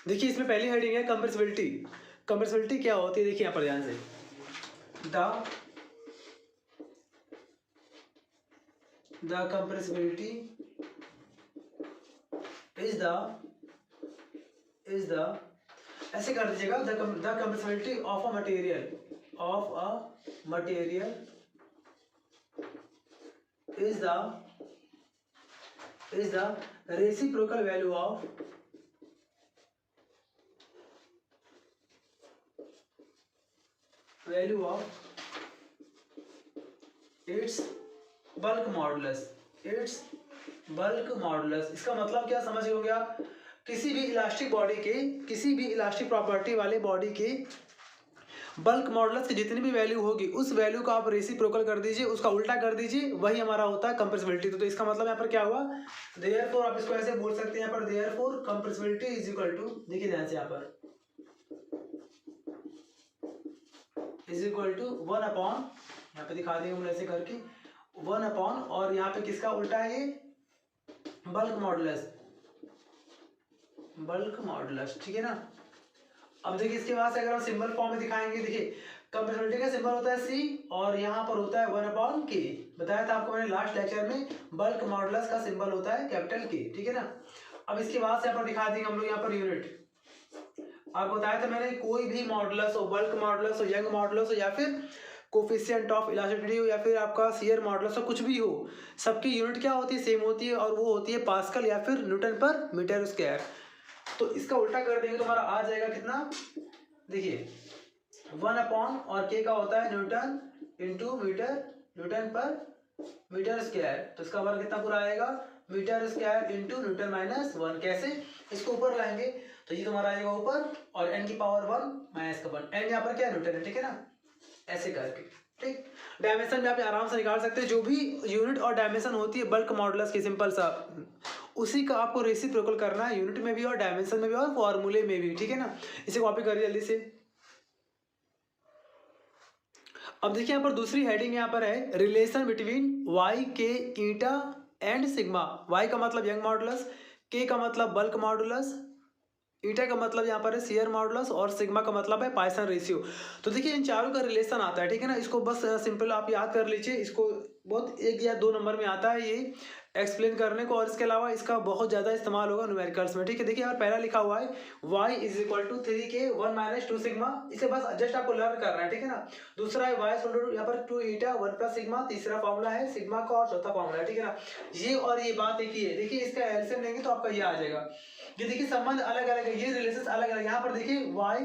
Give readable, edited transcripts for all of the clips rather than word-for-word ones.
देखिए इसमें पहली हेडिंग है कंप्रेसिबिलिटी। कंप्रेसिबिलिटी क्या होती है, देखिए यहाँ पर ध्यान से, द कंप्रेसिबिलिटी इज द ऐसे कर दीजिएगा, the compressibility of a material is the reciprocal value of its bulk modulus। इसका मतलब क्या समझ गए आप? किसी भी इलास्टिक प्रॉपर्टी वाले बॉडी के बल्क मॉडुलस की जितनी भी वैल्यू होगी उस वैल्यू को आप रेसिप्रोकल कर दीजिए, उसका उल्टा कर दीजिए, वही हमारा होता है कंप्रेसिबिलिटी। तो इसका मतलब यहाँ पर क्या हुआ, देयरफॉर आप इसको ऐसे बोल सकते हैं यहाँ पर, therefore compressibility is equal to, देखिए ध्यान से यहाँ पर, इज इक्वल टू 1/, यहाँ पे दिखा देंगे हम ऐसे करके, 1/, और यहाँ पे किसका उल्टा है, ये बल्क मॉडुलस, ठीक है ना। अब देखिए इसके बाद से अगर हम सिंबल फॉर्म में दिखाएंगे, देखिए कंप्रेसिबिलिटी का सिंबल होता है C और यहाँ पर होता है 1/K। बताया था आपको मैंने लास्ट लेक्चर में, बल्क मॉडुलस का सिंबल होता है कैपिटल K, ठीक है ना। अब इसके बाद से यहाँ पर दिखा देंगे हम लोग यहाँ पर यूनिट। आपको बताया था मैंने, कोई भी मॉडुलस हो, बल्क मॉडुलस हो, यंग मॉडुलस हो, या फिर कोफिशिएंट ऑफ इलास्टिसिटी हो, या फिर आपका शियर मॉडुलस हो, कुछ भी हो, सबकी यूनिट क्या होती है, सेम होती है, और वो होती है पास्कल या फिर न्यूटन पर मीटर स्क्वायर। तो इसका उल्टा कर देंगे तो हमारा आ जाएगा कितना, देखिए 1/, और K का होता है न्यूटन इंटू मीटर, न्यूटन पर मीटर स्क्वायर। तो इसका हमारा कितना पूरा आएगा, मीटर स्क्वायर इंटू न्यूटन -1। कैसे, इसको ऊपर लाएंगे तो ये तुम्हारा आएगा ऊपर, और n की पावर 1 माइनस का 1, n यहाँ पर क्या न्यूटन है, ठीक है ना, ऐसे करके, ठीक। डायमेंशन भी आप आराम से निकाल सकते हैं, जो भी यूनिट और डायमेंशन होती है बल्क मॉडुलस की, सिंपल सा उसी का आपको रेसिप्रोकल करना है, यूनिट में भी और डायमेंशन में भी और फॉर्मूले में भी, ठीक है ना। इसे कॉपी करिए जल्दी से। अब देखिए यहाँ पर दूसरी हेडिंग यहाँ पर है, रिलेशन बिटवीन y के ईटा एंड सिग्मा। y का मतलब यंग मॉडुलस, k का मतलब बल्क मॉडुलस, ईटा का मतलब यहाँ पर है शियर मॉडुलस, और सिग्मा का मतलब है पॉइसन रेशियो। तो देखिए इन चारों का रिलेशन आता है, ठीक है ना। इसको बस सिंपल आप याद कर लीजिए, इसको बहुत 1 या 2 नंबर में आता है ये एक्सप्लेन करने को, और इसके अलावा इसका बहुत ज़्यादा इस्तेमाल होगा न्यूमेरिकल्स में, ठीक है। देखिए यहाँ पहला लिखा हुआ है y is equal to 3k 1 - 2 sigma, इसे बस जस्ट आपको लर्न करना है, ठीक है ना। दूसरा है y यहाँ पर 2 ईटा 1 + सिग्मा, तीसरा फॉर्मूला है सिग्मा का, और चौथा फॉर्मूला है, ठीक है ना। ये और ये बात एक ही है। देखिए इसका एलसीएम लेंगे तो आपका ये आ जाएगा। ये देखिए संबंध अलग अलग है, ये रिलेशन अलग अलग। यहाँ पर देखिए y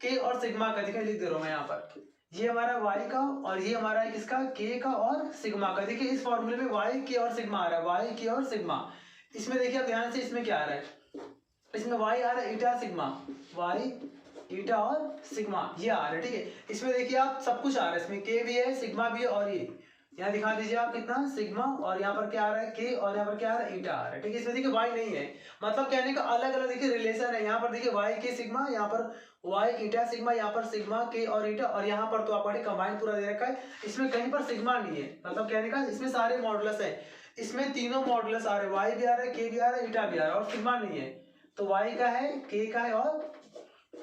k और सिग्मा का, देखिए लिख दे रहा हूँ मैं यहाँ पर, ये हमारा y का और ये हमारा है किसका, k का और सिग्मा का। देखिए इस फॉर्मूले में y k और सिग्मा आ रहा है, y k और सिग्मा। इसमें देखिए आप ध्यान से, इसमें क्या आ रहा है, इसमें y आ रहा है ईटा सिग्मा, y ईटा और सिग्मा ये आ रहा है, ठीक है। इसमें देखिए आप सब कुछ आ रहा है, इसमें k भी है, सिग्मा भी है, और ये यहाँ दिखा दीजिए आप कितना सिग्मा, और यहाँ पर क्या आ रहा है k, और यहाँ पर क्या आ रहा है ईटा आ रहा है, ठीक है। इसमें देखिए y नहीं है, मतलब कहने का अलग अलग देखिए रिलेशन है। यहाँ पर देखिए y k सिग्मा, यहाँ पर y ईटा सिग्मा, यहाँ पर सिग्मा k और ईटा, और यहाँ पर तो आपको कंबाइन पूरा दे रखा है, इसमें कहीं पर सिग्मा नहीं है। मतलब कहने का इसमें सारे मॉडुलस है, इसमें तीनों मॉडुलस आ रहे हैं, y भी आ रहा है, k भी आ रहा है, ईटा भी आ रहा है, और सिग्मा नहीं है। तो y का है, k का है और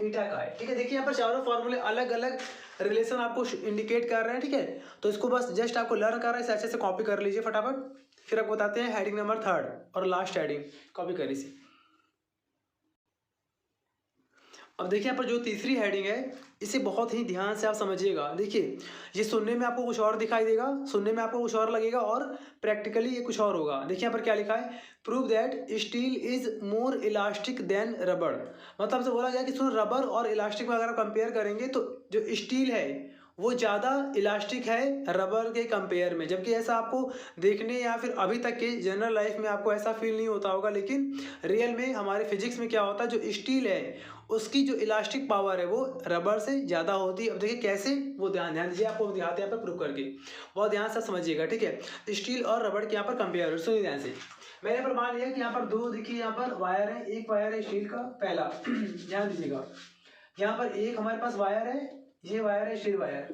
ईटा का है, ठीक है। देखिए यहाँ पर चारों फॉर्मूले अलग अलग रिलेशन आपको इंडिकेट कर रहे हैं, ठीक है। तो इसको बस जस्ट आपको लर्न कर रहा है, इसे अच्छे से कॉपी कर लीजिए फटाफट। फिर आपको बताते हैं हेडिंग नंबर 3 और लास्ट हेडिंग, कॉपी करिए इसे। अब देखिए यहाँ पर जो तीसरी हेडिंग है, इसे बहुत ही ध्यान से आप समझिएगा। देखिए ये सुनने में आपको कुछ और दिखाई देगा, सुनने में आपको कुछ और लगेगा, और प्रैक्टिकली ये कुछ और होगा। देखिए यहाँ पर क्या लिखा है, prove that steel is more elastic than rubber. मतलब से बोला गया कि सुन, रबर और इलास्टिक में अगर आप कंपेयर करेंगे तो जो स्टील है वो ज़्यादा इलास्टिक है रबर के कंपेयर में। जबकि ऐसा आपको देखने या फिर अभी तक के जनरल लाइफ में आपको ऐसा फील नहीं होता होगा, लेकिन रियल में हमारे फिजिक्स में क्या होता है, जो स्टील है उसकी जो इलास्टिक पावर है वो रबर से ज़्यादा होती है। अब देखिए कैसे, वो ध्यान दीजिए, आपको दिखाते हैं यहाँ पर प्रूव करके, बहुत ध्यान से समझिएगा, ठीक है। स्टील और रबर के यहाँ पर कंपेयर, सुनिए ध्यान से। मैंने यहाँ पर मान लिया कि यहाँ पर दो, देखिए यहाँ पर वायर है, एक वायर है स्टील का, पहला ध्यान दीजिएगा, यहाँ पर एक हमारे पास वायर है, ये वायर है स्टील वायर,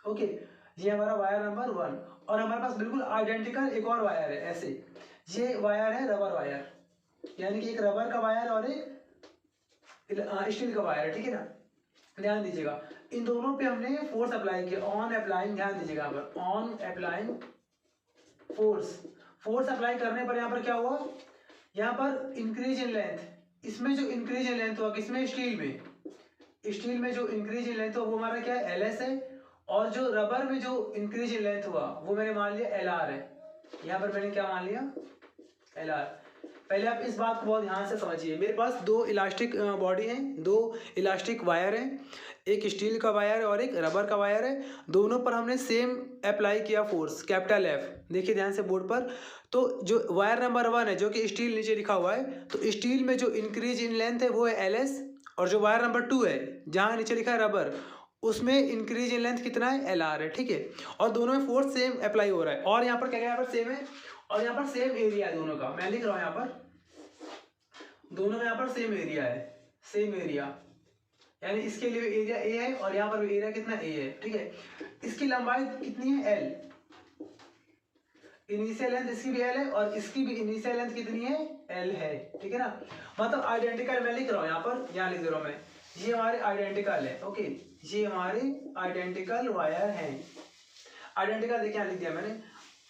ओके, ये हमारा वायर नंबर 1। और हमारे पास बिल्कुल आइडेंटिकल एक और वायर है ऐसे, ये वायर है रबर वायर, यानी कि एक रबर का वायर और एक स्टील का वायर है, ठीक है ना। ध्यान दीजिएगा, इन दोनों पे हमने फोर्स अप्लाई किया, ऑन अप्लाइंग, ध्यान दीजिएगा यहाँ पर on applying force. Force apply करने पर यहाँ पर क्या हुआ, यहाँ पर इंक्रीज इन लेंथ, इसमें जो इंक्रीज इन लेंथ हुआ किसमें, स्टील में जो इंक्रीज इन लेंथ हुआ वो हमारा क्या है, एल एस है। और जो रबर में जो इंक्रीज इन लेंथ हुआ वो मैंने मान लिया एल आर है। यहाँ पर मैंने क्या मान लिया, एल आर। पहले आप इस बात को बहुत ध्यान से समझिए, मेरे पास दो इलास्टिक बॉडी हैं, दो इलास्टिक वायर हैं, एक स्टील का वायर है और एक रबर का वायर है। दोनों पर हमने सेम अप्लाई किया फोर्स, कैपिटल एफ। देखिए ध्यान से बोर्ड पर, तो जो वायर नंबर 1 है जो कि स्टील नीचे लिखा हुआ है, तो स्टील में जो इंक्रीज इन लेंथ है वो है एल एस, और जो वायर नंबर 2 है जहाँ नीचे लिखा है रबर, उसमें इंक्रीज इन लेंथ कितना है, एल आर है, ठीक है। और दोनों में फोर्स सेम अप्लाई हो रहा है, और यहाँ पर क्या, यहाँ पर सेम है, और यहाँ पर सेम एरिया है दोनों का, मैं लिख रहा हूँ यहाँ पर दोनों में यहाँ पर सेम एरिया है, सेम एरिया, यानी इसके लिए एरिया ए है और यहाँ पर भी एरिया कितना ए है, ठीक है। इसकी लंबाई कितनी है, एल, इनिशियल लेंथ इसकी भी एल है और इसकी भी इनिशियल लेंथ कितनी है, एल है, ठीक है ना। मतलब आइडेंटिकल मैं लिख रहा हूँ यहाँ पर, यहाँ लिख दे रहा हूँ मैं, ये हमारे आइडेंटिकल है, ओके, ये हमारे आइडेंटिकल वायर हैं। आइडेंटिकल देखिए यहाँ लिख दिया मैंने।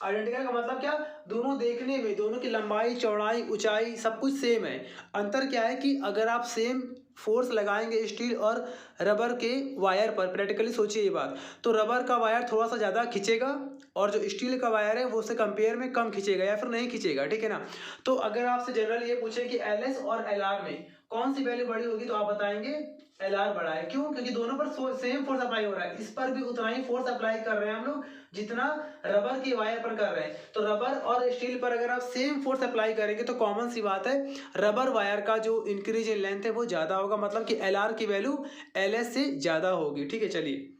आइडेंटिकल का मतलब क्या, दोनों देखने में, दोनों की लंबाई चौड़ाई ऊंचाई सब कुछ सेम है। अंतर क्या है कि अगर आप सेम फोर्स लगाएंगे स्टील और रबर के वायर पर, प्रैक्टिकली सोचिए ये बात, तो रबर का वायर थोड़ा सा ज़्यादा खींचेगा और जो स्टील का वायर है वो उससे कंपेयर में कम खींचेगा या फिर नहीं खींचेगा, ठीक है ना। तो अगर आपसे जनरल ये पूछे कि एल एस और एल आर में कौन सी वैल्यू बड़ी होगी, तो आप बताएंगे एल आर बड़ा है। क्यों, क्योंकि दोनों पर सेम फोर्स अप्लाई हो रहा है, इस पर भी उतना ही फोर्स अप्लाई कर रहे हैं हम लोग जितना रबर की वायर पर कर रहे हैं। तो रबर और स्टील पर अगर आप सेम फोर्स अप्लाई करेंगे तो कॉमन सी बात है, रबर वायर का जो इंक्रीज इन लेंथ है वो ज़्यादा होगा, मतलब कि एल आर की वैल्यू एल एस से ज़्यादा होगी, ठीक है। चलिए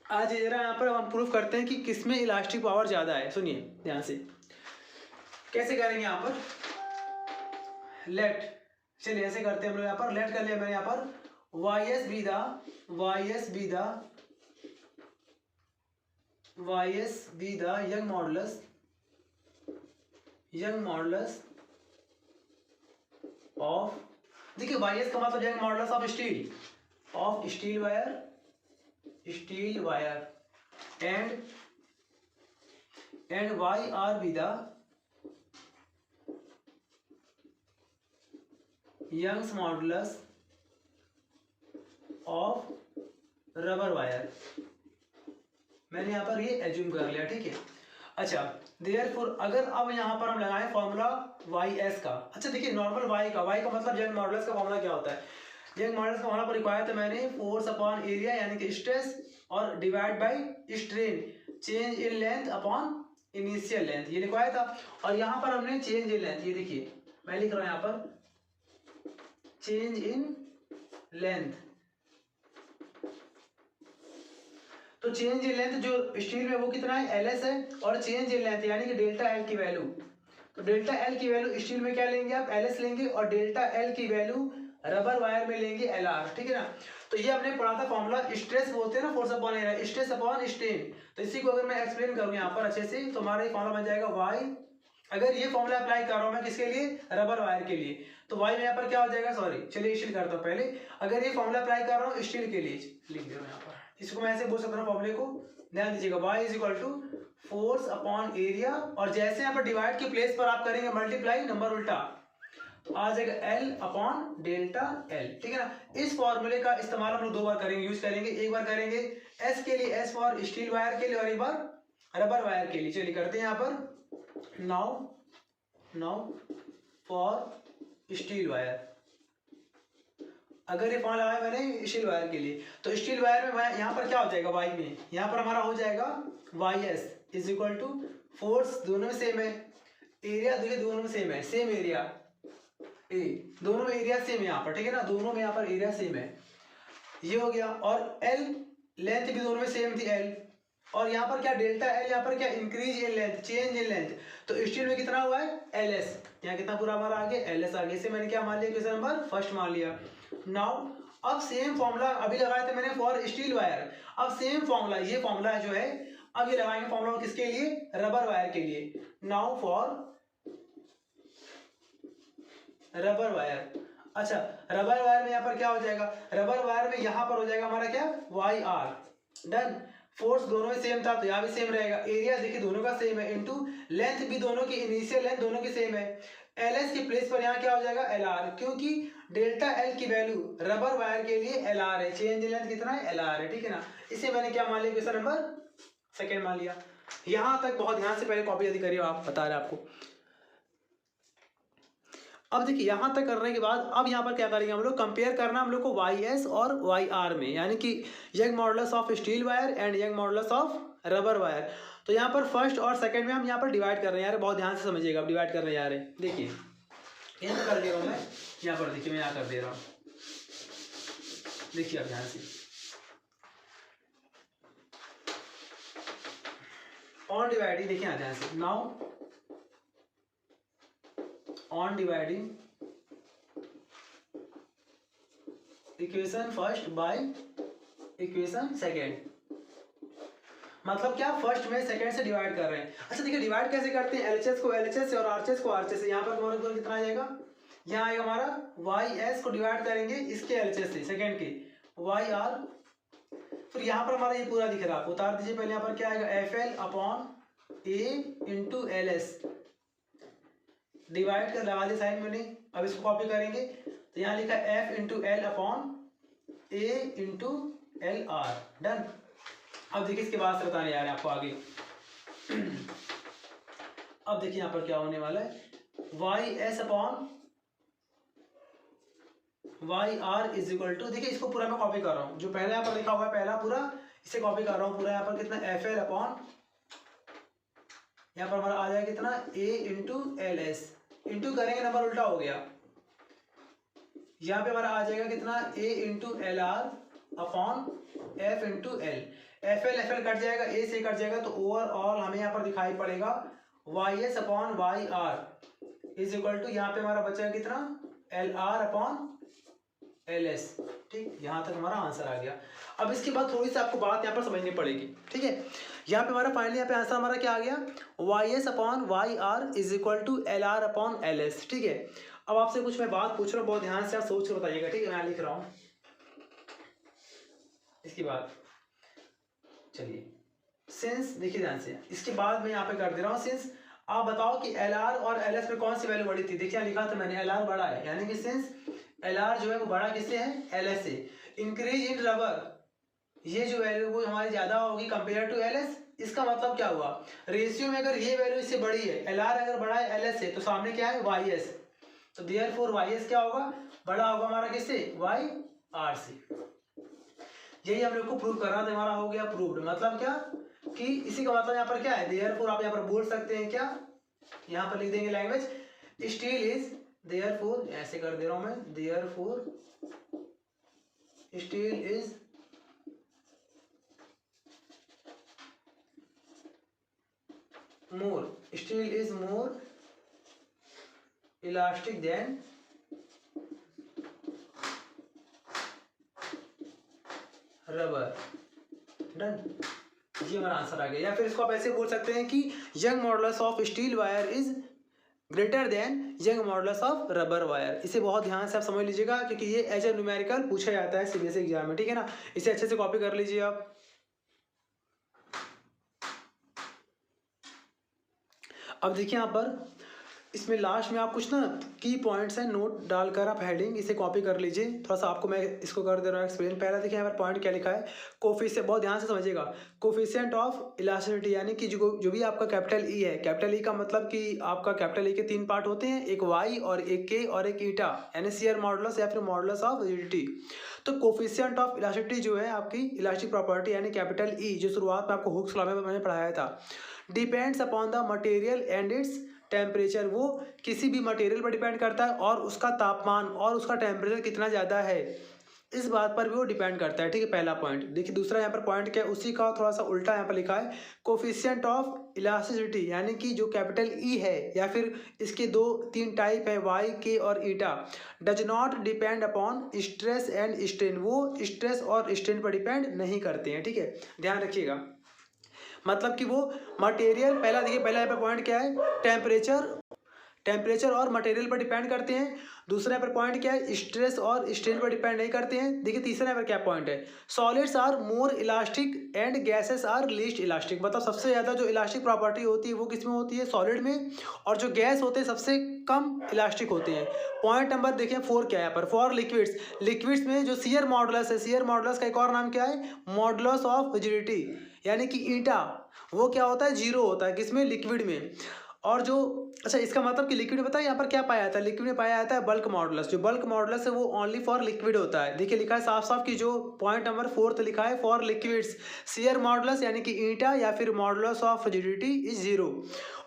आज जरा यहाँ पर हम प्रूफ करते हैं कि किसमें इलास्टिक पावर ज़्यादा है। सुनिए ध्यान से, कैसे करेंगे यहाँ पर, लेट, चलिए ऐसे करते हैं हम लोग, यहाँ पर लेट कर लिया मैंने, यहाँ पर y s be the Young modulus of, देखिए वाई एस का मतलब Young modulus of steel wire and y r be the Young's modulus of rubber wire. मैंने यहाँ पर ये एज्यूम कर लिया, ठीक है। अच्छा, देयरफॉर अगर अब यहाँ पर हम लगाएं फॉर्मूला वाई एस का, अच्छा देखिए नॉर्मल वाई का मतलब यंग मॉडुलस का फॉर्मूला क्या होता है, यंग मॉडुलस का फॉर्मूला पर रिक्वायर था मैंने फोर्स अपॉन एरिया यानी कि स्ट्रेस और divide by strain, change in length upon initial length, ये रिक्वायर था। और यहाँ पर हमने चेंज इन लेंथ, ये देखिए मैं लिख रहा हूँ यहाँ पर चेंज इन लेंथ, तो चेंज इन लेंथ जो स्टील में वो कितना है, एल एस है, और चेंज इन लेंथ यानी कि डेल्टा एल की वैल्यू, तो डेल्टा एल की वैल्यू स्टील में क्या लेंगे आप, एल एस लेंगे, और डेल्टा एल की वैल्यू रबर वायर में लेंगे एल आर, ठीक है ना। तो ये हमने पढ़ा था फॉर्मूला, स्ट्रेस बोलते हैं ना force upon area, stress upon strain. तो इसी को अगर मैं एक्सप्लेन करूँ यहाँ पर अच्छे से, तो हमारा ये फॉर्मूला बन जाएगा वाई, अगर ये फॉर्मूला अप्लाई कर रहा हूँ मैं किसके लिए, रबर वायर के लिए, तो वाई में यहाँ पर क्या हो जाएगा, सॉरी चलिए स्टील करता हूँ पहले, अगर ये फॉर्मूला अप्लाई कर रहा हूँ स्टील के लिए, लिख दे रहा हूँ यहाँ पर, इसको मैं ऐसे बोल सकता हूँ फॉर्मूले को, ध्यान दीजिएगा, y is equal to force upon area, और जैसे यहाँ पर डिवाइड के प्लेस पर आप करेंगे मल्टीप्लाई नंबर उल्टा, तो आ जाएगा एल अपॉन डेल्टा एल, ठीक है ना। इस फॉर्मूले का इस्तेमाल हम लोग दो बार करेंगे, यूज करेंगे, एक बार करेंगे एस के लिए, एस फॉर स्टील वायर के लिए, और एक बार रबर वायर के लिए। चलिए करते हैं यहाँ पर, नाउ फॉर स्टील वायर, अगर ये फॉर्मूला लगाया मैंने स्टील वायर के लिए, तो स्टील वायर में यहाँ पर क्या हो जाएगा, वाई में यहाँ पर हमारा हो जाएगा y s is equal to force, दोनों में सेम है, एरिया देखिए दोनों में सेम है, सेम एरिया ए, दोनों में एरिया सेम है यहाँ पर, ठीक है ना, दोनों में यहाँ पर एरिया सेम है, ये हो गया। और एल लेंथ भी दोनों में सेम थी एल, और यहाँ पर क्या डेल्टा एल, यहाँ पर क्या increase in length, change in length, तो स्टील में कितना हुआ है एल एस, यहाँ कितना पूरा हमारा आगे एल एस आगे, से मैंने क्या मान लिया, क्वेश्चन नंबर फर्स्ट मान लिया। नाउ अब सेम फॉर्मूला अभी लगाया था मैंने फॉर स्टील वायर, अब सेम फॉर्मूला, ये फॉर्मूला जो है अब ये लगाएंगे फॉर्मूला किसके लिए, रबर वायर के लिए। नाउ फॉर रबर वायर, अच्छा, रबर वायर में यहाँ पर क्या हो जाएगा, रबर वायर में यहाँ पर हो जाएगा हमारा क्या, वाई आर। डन। फोर्स दोनों में सेम था तो यहाँ भी सेम रहेगा। एरिया देखिए दोनों का सेम है, इनटू लेंथ भी दोनों की, इनिशियल लेंथ दोनों की सेम है। एल एस की प्लेस पर यहाँ क्या हो जाएगा, एल आर, क्योंकि डेल्टा एल की वैल्यू रबर वायर के लिए एल आर है, चेंज इन लेंथ कितना है, एल आर है, ठीक है ना। इसे मैंने क्या मान लिया, क्वेश्चन नंबर सेकेंड मान लिया। यहाँ तक बहुत ध्यान से पहले कॉपी यदि करिए, आप बता रहे आपको। अब देखिए यहाँ तक करने के बाद अब यहाँ पर क्या करेंगे हम लोग, कंपेयर करना हम लोग को वाई एस और वाई आर में, यानी कि young modulus of steel wire and young modulus of rubber wire. तो यहाँ पर फर्स्ट और सेकंड में हम यहाँ पर डिवाइड कर रहे हैं यार, बहुत ध्यान से समझिएगा, अब डिवाइड करने जा रहे हैं। देखिए यहाँ कर दे रहा हूँ मैं, यहाँ पर देखिए मैं यहाँ कर दे रहा हूँ, देखिए अब ध्यान से ऑन डिवाइडिंग, देखिए यहाँ ध्यान से, now on dividing equation first by equation second, मतलब क्या, फर्स्ट में सेकंड से डिवाइड कर रहे हैं। अच्छा देखिए डिवाइड कैसे करते हैं, एलएचएस को एलएचएस से और आरएचएस को आरएचएस से। यहाँ पर हमारा कितना आ जाएगा, यहाँ आएगा हमारा वाई एस को डिवाइड करेंगे इसके एलएचएस से सेकंड के, वाई आर, फिर यहाँ पर हमारा ये पूरा दिख रहा है, आप उतार दीजिए पहले। यहाँ पर क्या आएगा, एफ एल अपॉन ए इंटू एल एस, डिवाइड कर लगा दिया साइन मैंने। अब इसको कॉपी करेंगे तो यहाँ लिखा F into L upon A into L are. Done. अब देखिए इसके बाद से बताने जा रहे हैं आपको आगे। अब देखिए यहाँ पर क्या होने वाला है, y s upon y r is equal to, देखिए इसको पूरा मैं कॉपी कर रहा हूँ, जो पहले यहाँ पर लिखा हुआ है पहला पूरा, इसे कॉपी कर रहा हूँ पूरा। यहाँ पर कितना, एफ एल अपॉन, यहाँ पर हमारा आ जाएगा कितना, A into L S, into करेंगे नंबर उल्टा हो गया, यहाँ पे हमारा आ जाएगा कितना, A into L are upon F into L. F L cut जाएगा, ए से कट जाएगा, तो ओवरऑल हमें यहाँ पर दिखाई पड़ेगा y s upon y r is equal to, यहाँ पे हमारा बचेगा कितना, l are upon l s. ठीक, यहाँ तक हमारा आंसर आ गया। अब इसके बाद थोड़ी सी आपको बात यहाँ पर समझनी पड़ेगी, ठीक है। यहाँ पे हमारा फाइनली यहाँ पे आंसर हमारा क्या आ गया, y s upon y r is equal to l are upon l s, ठीक है। अब आपसे कुछ मैं बात पूछ रहा हूँ, बहुत ध्यान से आप सोच कर बताइएगा, ठीक है। मैं लिख रहा हूँ इसके बाद, चलिए सिंस, देखिए ध्यान से, इसके बाद मैं यहाँ पे कर दे रहा हूँ सिंस, आप बताओ कि एल आर और एल एस में कौन सी वैल्यू बड़ी थी। देखिए लिखा था मैंने, एल आर बड़ा है, यानी कि सिंस एल आर जो है वो बड़ा किससे है, एल एस से। इंक्रीज इन रबर, ये जो वैल्यू वो हमारी ज्यादा होगी कंपेयर टू एल एस। इसका मतलब क्या हुआ, रेशियो में अगर ये वैल्यू इससे बड़ी है, एल आर अगर बड़ा है एल एस से, तो सामने क्या है, वाई एस, तो देयरफॉर वाई एस क्या होगा, बड़ा होगा हमारा किससे, वाई आर से। यही हम लोग को प्रूव करना था, हमारा हो गया प्रूव्ड। मतलब क्या कि इसी का मतलब यहाँ पर क्या है, देयरफॉर आप यहाँ पर बोल सकते हैं क्या, यहाँ पर लिख देंगे लैंग्वेज, स्टील इज, देयरफॉर ऐसे कर दे रहा हूं मैं, therefore steel is more, steel is more elastic than rubber. Done, ये हमारा आंसर आ गया। या फिर इसको आप ऐसे बोल सकते हैं कि young modulus of steel wire is greater than young modulus of rubber wire. इसे बहुत ध्यान से आप समझ लीजिएगा, क्योंकि ये एज ए न्यूमेरिकल पूछा जाता है सीबीएसई एग्जाम में, ठीक है ना। इसे अच्छे से कॉपी कर लीजिए आप। अब देखिए यहाँ पर इसमें लास्ट में आप कुछ ना की पॉइंट्स हैं, नोट डालकर आप हेडिंग इसे कॉपी कर लीजिए। थोड़ा सा आपको मैं इसको कर दे रहा हूँ एक्सप्लेन। पहला देखिए यहाँ पर पॉइंट क्या लिखा है, कोफिशिएंट, बहुत ध्यान से समझिएगा, कोफिशिएंट ऑफ इलास्टिसिटी, यानी कि जो भी आपका कैपिटल ई है, कैपिटल ई का मतलब कि आपका कैपिटल ई के तीन पार्ट होते हैं, एक वाई और एक के और एक ईटा, यानी शियर मॉडुलस या फिर मॉडुलस ऑफ रिजिडिटी। तो कोफिशिएंट ऑफ इलास्टिसिटी जो है आपकी इलास्टिक प्रॉपर्टी यानी कैपिटल ई, जो शुरुआत में आपको हुक्स लॉ में मैंने पढ़ाया था, depends upon the material and its temperature. वो किसी भी मटेरियल पर डिपेंड करता है और उसका तापमान और उसका टेम्परेचर कितना ज़्यादा है, इस बात पर भी वो डिपेंड करता है, ठीक है, पहला पॉइंट। देखिए दूसरा यहाँ पर पॉइंट क्या है, उसी का थोड़ा सा उल्टा यहाँ पर लिखा है, कोफिशिएंट ऑफ इलास्टिसिटी, यानी कि जो कैपिटल ई है या फिर इसके दो तीन टाइप है, वाई के और eta, does not depend upon stress and strain, वो स्ट्रेस और स्ट्रेन पर डिपेंड नहीं करते हैं, ठीक है, ध्यान रखिएगा। मतलब कि वो मटेरियल, पहला देखिए, पहला यहाँ पे पॉइंट क्या है, टेम्परेचर, टेम्परेचर और मटेरियल पर डिपेंड करते हैं। दूसरा यहाँ पर पॉइंट क्या है, स्ट्रेस और स्ट्रेन पर डिपेंड नहीं करते हैं। देखिए तीसरा यहाँ पर क्या पॉइंट है, solids are more elastic and gases are least elastic. मतलब सबसे ज़्यादा जो इलास्टिक प्रॉपर्टी होती है वो किस में होती है, सॉलिड में, और जो गैस होते हैं सबसे कम इलास्टिक होते हैं। पॉइंट नंबर देखिए 4 क्या है यहाँ पर, फॉर लिक्विड्स, लिक्विड्स में जो शियर मॉडुलस है, शियर मॉडुलस का एक और नाम क्या है, मॉडुलस ऑफ रिजिडिटी, यानी कि ईटा, वो क्या होता है, जीरो होता है किसमें, लिक्विड में। और जो अच्छा इसका मतलब कि लिक्विड पता है यहाँ पर क्या पाया जाता है, लिक्विड में पाया जाता है बल्क मॉडुलस। जो बल्क मॉडुलस है वो ओनली फॉर लिक्विड होता है। देखिए लिखा है साफ साफ कि जो पॉइंट नंबर 4 लिखा है फॉर लिक्विड्स शियर मॉडुलस यानी कि ईटा या फिर modulus of rigidity is zero.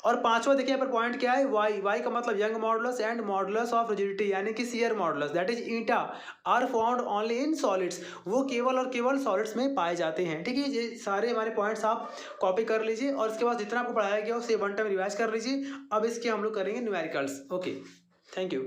और पांचवा देखिए यहाँ पर पॉइंट क्या है, वाई, वाई का मतलब Young modulus and modulus of rigidity यानी कि shear modulus that is eta are found only in solids, वो केवल और केवल सॉलिड्स में पाए जाते हैं। ठीक है, ये सारे हमारे पॉइंट्स आप कॉपी कर लीजिए और इसके बाद जितना आपको पढ़ाया गया उसे 1 टाइम रिवाइज कर लीजिए। अब इसके हम लोग करेंगे न्यूमेरिकल्स। Okay, thank you.